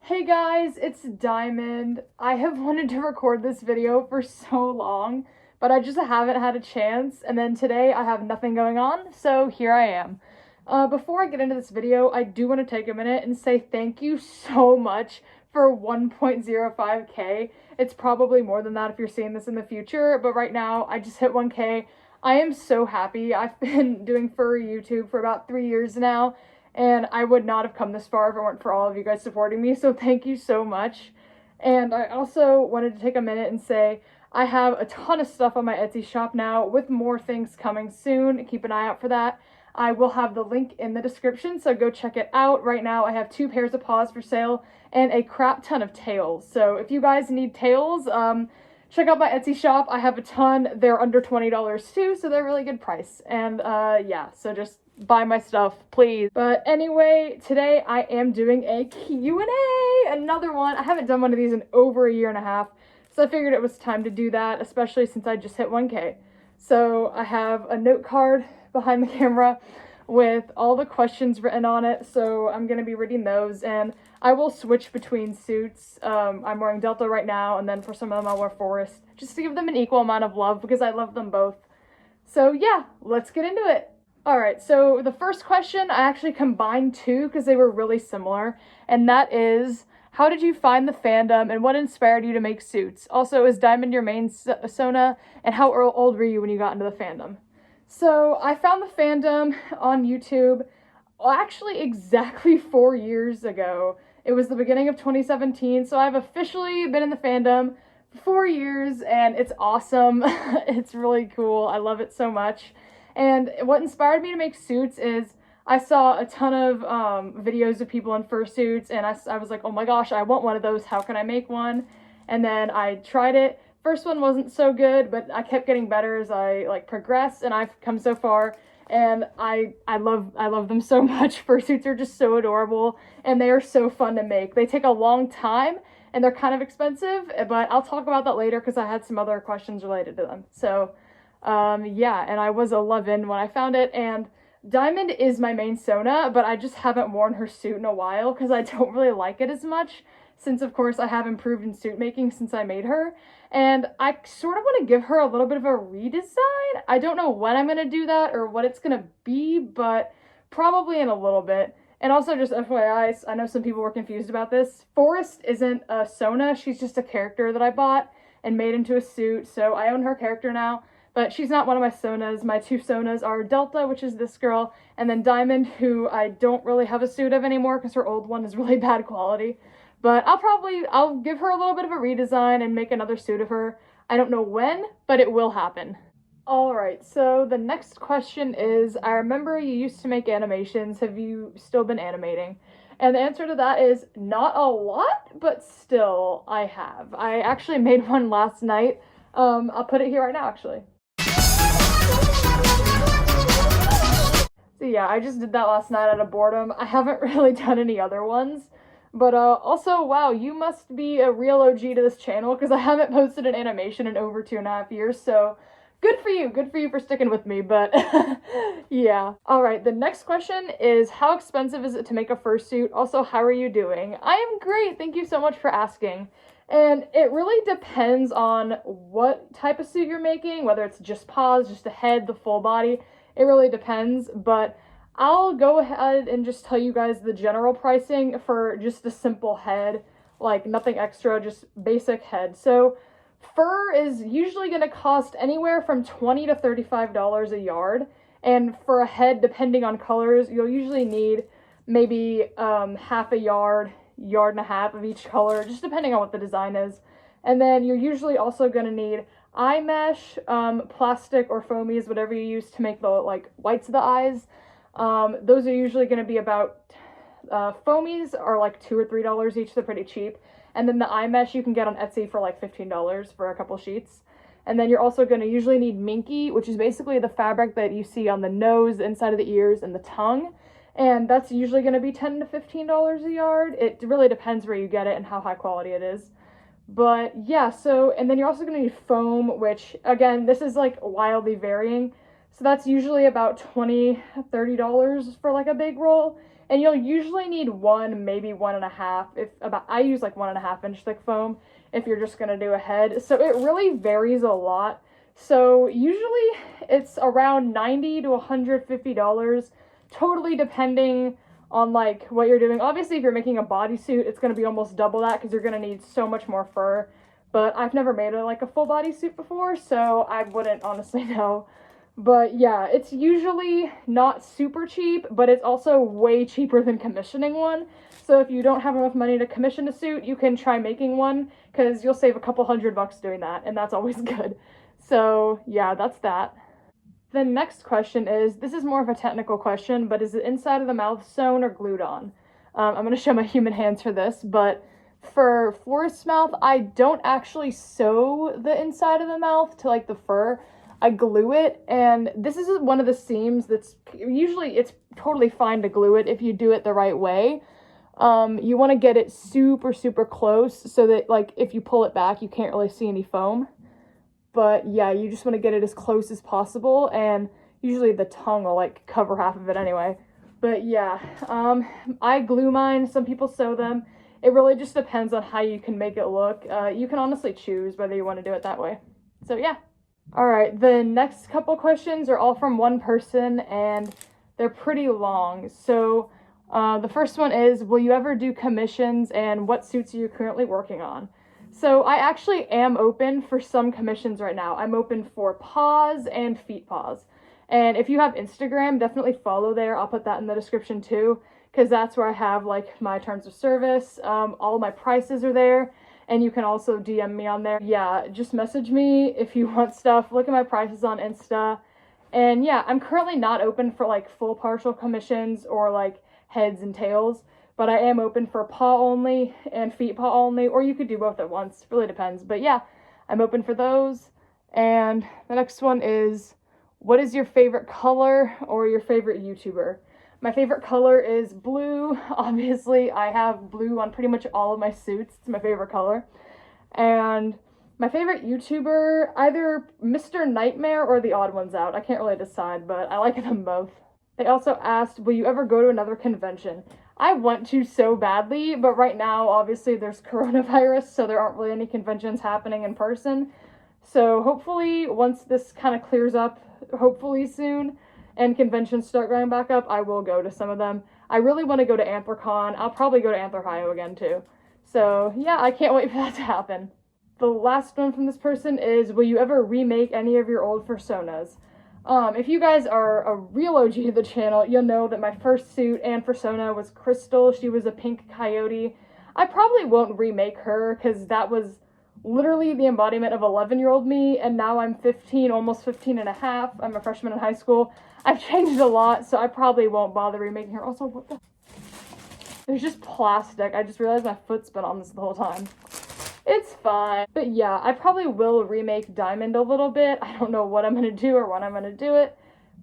Hey guys, it's Diamond. I have wanted to record this video for so long, but I just haven't had a chance, and then today I have nothing going on, so here I am. Before I get into this video, I do want to take a minute and say thank you so much for 1.05k. It's probably more than that if you're seeing this in the future, but right now I just hit 1k. I am so happy. I've been doing furry YouTube for about 3 years now, and I would not have come this far if it weren't for all of you guys supporting me, so thank you so much. And I also wanted to take a minute and say I have a ton of stuff on my Etsy shop now, with more things coming soon. Keep an eye out for that. I will have the link in the description, so go check it out. Right now I have 2 pairs of paws for sale and a crap ton of tails. So if you guys need tails, check out my Etsy shop. I have a ton. They're under $20 too, so they're a really good price. And yeah, so just buy my stuff, please. But anyway, today I am doing a Q&A, another one. I haven't done one of these in over a year and a half, so I figured it was time to do that, especially since I just hit 1k. So I have a note card behind the camera with all the questions written on it, so I'm going to be reading those, and I will switch between suits. I'm wearing Delta right now, and then for some of them I'll wear Forest, just to give them an equal amount of love, because I love them both. So yeah, let's get into it. Alright, so the first question, I actually combined 2 because they were really similar, and that is, how did you find the fandom and what inspired you to make suits? Also, is Diamond your main Sona, and how old were you when you got into the fandom? So, I found the fandom on YouTube, actually exactly 4 years ago. It was the beginning of 2017, so I've officially been in the fandom for 4 years, and it's awesome. It's really cool. I love it so much. And what inspired me to make suits is I saw a ton of videos of people in fursuits, and I was like, oh my gosh, I want one of those. How can I make one? And then I tried it. First one wasn't so good, but I kept getting better as I progressed, and I've come so far. And I love them so much. Fursuits are just so adorable, and they are so fun to make. They take a long time, and they're kind of expensive, but I'll talk about that later because I had some other questions related to them. So yeah, and I was 11 when I found it, and Diamond is my main Sona, but I just haven't worn her suit in a while because I don't really like it as much, since of course I have improved in suit making since I made her, and I sort of want to give her a little bit of a redesign. I don't know when I'm going to do that or what it's going to be, but probably in a little bit. And also, just FYI, I know some people were confused about this. Forest isn't a Sona, she's just a character that I bought and made into a suit, so I own her character now. But she's not one of my Sonas. My 2 Sonas are Delta, which is this girl, and then Diamond, who I don't really have a suit of anymore because her old one is really bad quality. But I'll give her a little bit of a redesign and make another suit of her. I don't know when, but it will happen. Alright, so the next question is, I remember you used to make animations. Have you still been animating? And the answer to that is not a lot, but still I have. I actually made one last night. I'll put it here right now, actually. So yeah, I just did that last night out of boredom. I haven't really done any other ones. But also, wow, you must be a real OG to this channel because I haven't posted an animation in over 2.5 years, so good for you for sticking with me, but yeah. Alright, the next question is, how expensive is it to make a fursuit? Also, how are you doing? I am great, thank you so much for asking. And it really depends on what type of suit you're making, whether it's just paws, just a head, the full body. It really depends, but I'll go ahead and just tell you guys the general pricing for just a simple head, like nothing extra, just basic head. So fur is usually going to cost anywhere from $20 to $35 a yard, and for a head, depending on colors, you'll usually need maybe half a yard and a half of each color, just depending on what the design is. And then you're usually also going to need eye mesh, plastic or foamies, whatever you use to make the whites of the eyes. Those are usually going to be about, foamies are like $2 or $3 each, they're pretty cheap. And then the eye mesh you can get on Etsy for like $15 for a couple sheets. And then you're also going to usually need minky, which is basically the fabric that you see on the nose, the inside of the ears, and the tongue. And that's usually going to be $10 to $15 a yard. It really depends where you get it and how high quality it is. But yeah, so, and then you're also going to need foam, which, again, this is like wildly varying. So that's usually about $20, $30 for like a big roll. and you'll usually need one, maybe 1.5, I use like 1.5 inch thick foam if you're just gonna do a head. So it really varies a lot. So usually it's around $90 to $150, totally depending on like what you're doing. Obviously, if you're making a bodysuit, it's gonna be almost double that because you're gonna need so much more fur. But I've never made like a full bodysuit before, so I wouldn't honestly know. But yeah, it's usually not super cheap, but it's also way cheaper than commissioning one. So if you don't have enough money to commission a suit, you can try making one because you'll save a couple $100 doing that, and that's always good. So yeah, that's that. The next question is, this is more of a technical question, but is the inside of the mouth sewn or glued on? I'm going to show my human hands for this, but for florist mouth, I don't actually sew the inside of the mouth to like the fur. I glue it, and this is one of the seams that's usually, it's totally fine to glue it if you do it the right way. You want to get it super, super close so that like if you pull it back, you can't really see any foam. But yeah, you just want to get it as close as possible, and usually the tongue will like cover half of it anyway. But yeah, I glue mine. Some people sew them. It really just depends on how you can make it look. You can honestly choose whether you want to do it that way. So yeah. All right, the next couple questions are all from one person, and they're pretty long. So the first one is, will you ever do commissions, and what suits are you currently working on? So I actually am open for some commissions right now. I'm open for paws and feet paws. And if you have Instagram, definitely follow there. I'll put that in the description too, because that's where I have like my terms of service. All my prices are there, and you can also DM me on there. Yeah, just message me if you want stuff. Look at my prices on Insta. And yeah, I'm currently not open for like full partial commissions or like heads and tails, but I am open for paw only and feet paw only, or you could do both at once. It really depends. But yeah, I'm open for those. And the next one is, what is your favorite color or your favorite YouTuber? My favorite color is blue. Obviously, I have blue on pretty much all of my suits. It's my favorite color. And my favorite YouTuber, either Mr. Nightmare or The Odd Ones Out. I can't really decide, but I like them both. They also asked, will you ever go to another convention? I want to so badly, but right now, obviously, there's coronavirus, so there aren't really any conventions happening in person. So hopefully, once this kind of clears up, hopefully soon, and conventions start going back up, I will go to some of them. I really want to go to AntlerCon. I'll probably go to Antler again, too. So, yeah, I can't wait for that to happen. The last one from this person is, will you ever remake any of your old Fursonas? If you guys are a real OG of the channel, you'll know that my first suit and Fursona was Crystal. She was a pink coyote. I probably won't remake her because that was literally the embodiment of 11-year-old me, and now I'm 15, almost 15 and a half. I'm a freshman in high school. I've changed a lot, so I probably won't bother remaking her. Also, what the... There's just plastic. I just realized my foot's been on this the whole time. It's fine. But yeah, I probably will remake Diamond a little bit. I don't know what I'm going to do or when I'm going to do it,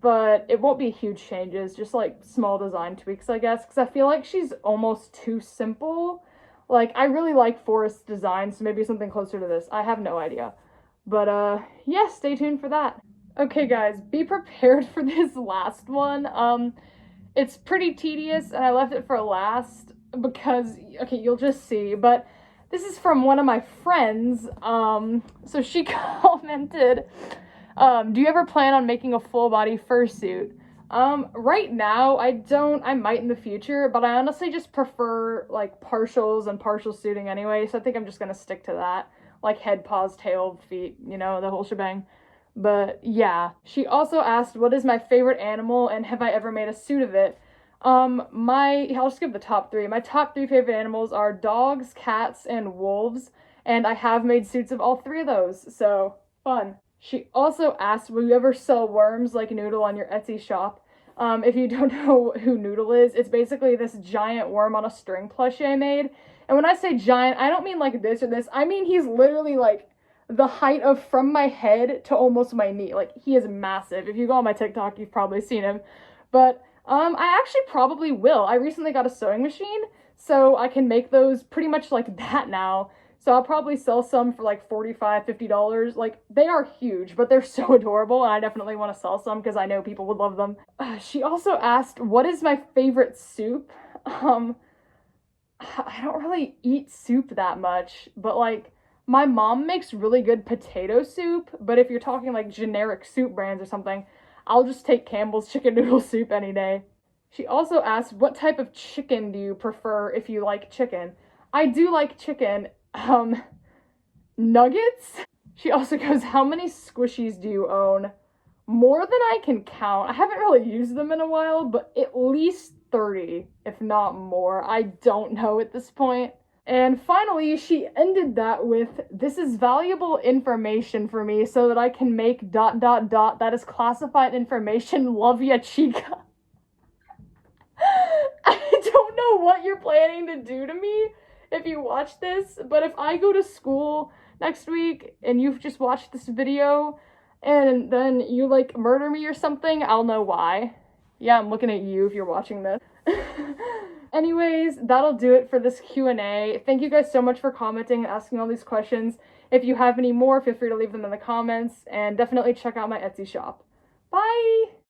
but it won't be huge changes, just like small design tweaks, I guess, because I feel like she's almost too simple. Like, I really like forest design, so maybe something closer to this. I have no idea. But yeah, stay tuned for that. Okay, guys, be prepared for this last one. It's pretty tedious, and I left it for last because, okay, you'll just see, but this is from one of my friends. So she commented, do you ever plan on making a full body fursuit? Right now, I don't. I might in the future, but I honestly just prefer, like, partials and partial suiting anyway, so I think I'm just gonna stick to that. Like, head, paws, tail, feet, you know, the whole shebang. But, yeah. She also asked, what is my favorite animal, and have I ever made a suit of it? I'll just give the top three. My top three favorite animals are dogs, cats, and wolves, and I have made suits of all three of those, so fun. She also asked, will you ever sell worms like Noodle on your Etsy shop? If you don't know who Noodle is, it's basically this giant worm on a string plushie I made. And when I say giant, I don't mean like this or this. I mean he's literally like the height of from my head to almost my knee. Like, he is massive. If you go on my TikTok, you've probably seen him. But I actually probably will. I recently got a sewing machine, so I can make those pretty much like that now. So I'll probably sell some for like $45, $50. Like, they are huge, but they're so adorable, and I definitely want to sell some because I know people would love them. She also asked, what is my favorite soup? I don't really eat soup that much, but like, my mom makes really good potato soup, but if you're talking like generic soup brands or something, I'll just take Campbell's chicken noodle soup any day. She also asked, what type of chicken do you prefer if you like chicken? I do like chicken. Nuggets? She also goes, how many squishies do you own? More than I can count. I haven't really used them in a while, but at least 30, if not more. I don't know at this point. And finally, she ended that with, this is valuable information for me so that I can make ... that is classified information, love ya chica. I don't know what you're planning to do to me if you watch this, but if I go to school next week and you've just watched this video and then you like murder me or something, I'll know why. Yeah, I'm looking at you if you're watching this. Anyways, that'll do it for this Q&A. Thank you guys so much for commenting and asking all these questions. If you have any more, feel free to leave them in the comments, and definitely check out my Etsy shop. Bye!